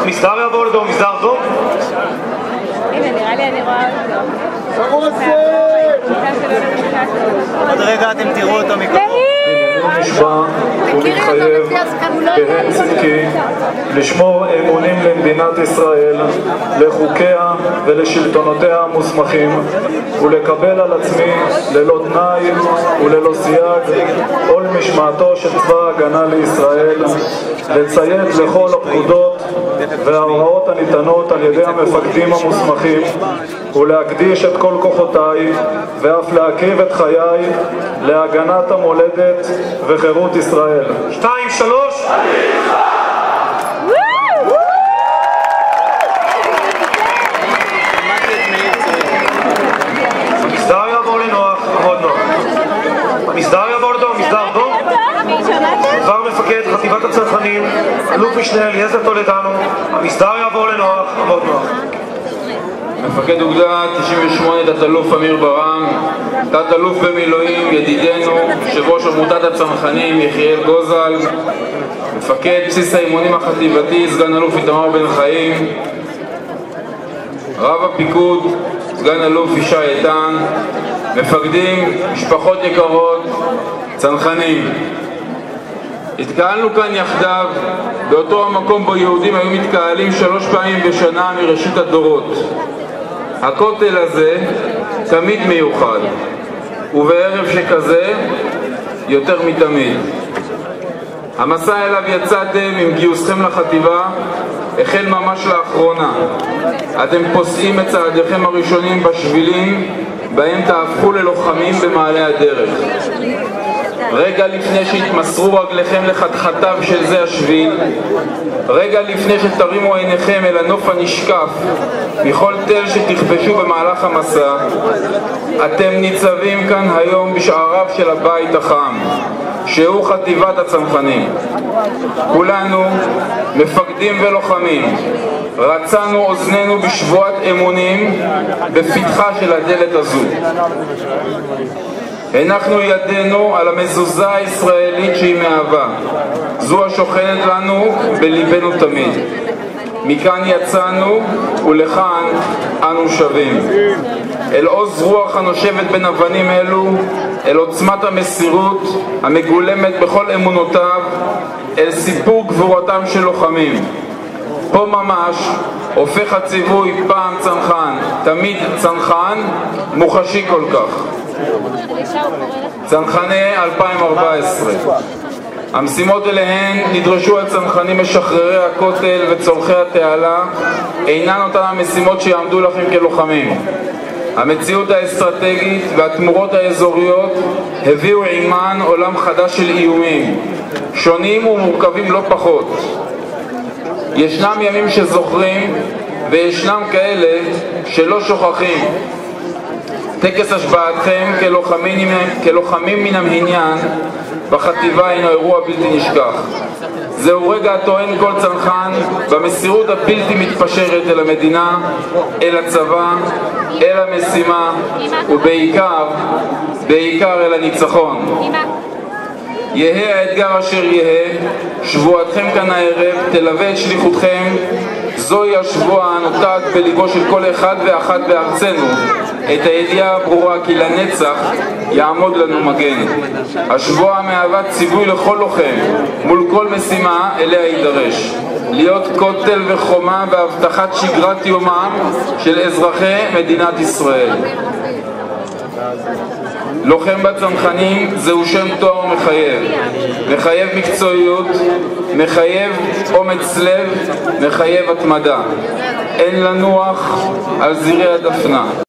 מסדר יעבור לדום, מסדר דום. הנה, נראה לי אני רואה אותו. עוד רגע אתם תראו אותו מקרוב. נשבע ומתחייב בהן צדקי לשמור אמונים למדינת ישראל, לחוקיה ולשלטונותיה המוסמכים, ולקבל על עצמי ללא תנאי וללא סייג עול משמעתו של צבא ההגנה לישראל, לציית לכל הפקודות וההוראות הניתנות על ידי המפקדים המוסמכים, ולהקדיש את כל כוחותיי ואף להקריב את חיי להגנת המולדת וחירות ישראל. 2, 3. המסדר יעבור לנוח, עמוד נוח. המסדר יעבור לדום, מסדר דום. דבר מפקד חטיבת הצנחנים, אלוף משנה אליעזר טולדנו. המסדר יעבור לנוח, עמוד נוח. מפקד אוגדה 98 תת-אלוף אמיר ברם, תת-אלוף במילואים ידידנו יושב ראש עמותת הצנחנים יחיאל גוזל, מפקד בסיס האימונים החטיבתי סגן אלוף איתמר בן חיים, רב הפיקוד סגן אלוף ישי איתן, מפקדים, משפחות יקרות, צנחנים. התקהלנו כאן יחדיו באותו המקום בו יהודים היו מתקהלים 3 פעמים בשנה מראשית הדורות. הכותל הזה תמיד מיוחד, ובערב שכזה יותר מתמיד. המסע אליו יצאתם עם גיוסכם לחטיבה החל ממש לאחרונה. אתם פוסעים את צעדיכם הראשונים בשבילים בהם תהפכו ללוחמים במעלה הדרך. רגע לפני שהתמסרו רגליכם לחתחתיו של זה השביל, רגע לפני שתרימו עיניכם אל הנוף הנשקף מכל תל שתכבשו במהלך המסע, אתם ניצבים כאן היום בשעריו של הבית החם, שהוא חטיבת הצנחנים. כולנו, מפקדים ולוחמים, רצנו אוזנינו בשבועת אמונים בפתחה של הדלת הזו. הנחנו ידינו על המזוזה הישראלית שהיא מהווה, זו השוכנת לנו בליבנו תמיד. מכאן יצאנו ולכאן אנו שבים. אל עוז רוח הנושבת בין אבנים אלו, אל עוצמת המסירות המגולמת בכל אמונותיו, אל סיפור גבורתם של לוחמים. פה ממש הופך הציווי פעם צנחן, תמיד צנחן, מוחשי כל כך. צנחני 2014. המשימות אליהן נדרשו הצנחנים משחררי הכותל וצורכי התעלה אינן אותן המשימות שיעמדו לכם כלוחמים. המציאות האסטרטגית והתמורות האזוריות הביאו עימן עולם חדש של איומים, שונים ומורכבים לא פחות. ישנם ימים שזוכרים וישנם כאלה שלא שוכחים. טקס השבעתכם כלוחמים מן המניין בחטיבה הינו אירוע בלתי נשכח. זהו רגע הטוען כל צנחן במסירות הבלתי מתפשרת אל המדינה, אל הצבא, אל המשימה ובעיקר אל הניצחון. יהא האתגר אשר יהא, שבועתכם כאן הערב תלווה את שליחותכם. זוהי השבועה הנוטעת בליבו של כל אחד ואחת בארצנו את הידיעה הברורה כי לנצח יעמוד לנו מגן. השבועה מהווה ציווי לכל לוחם מול כל משימה אליה יידרש, להיות כותל וחומה בהבטחת שגרת יומם של אזרחי מדינת ישראל. לוחם בצנחנים זהו שם תואר מחייב, מחייב מקצועיות, מחייב אומץ לב, מחייב התמדה. אין לנוח על זירי הדפנה.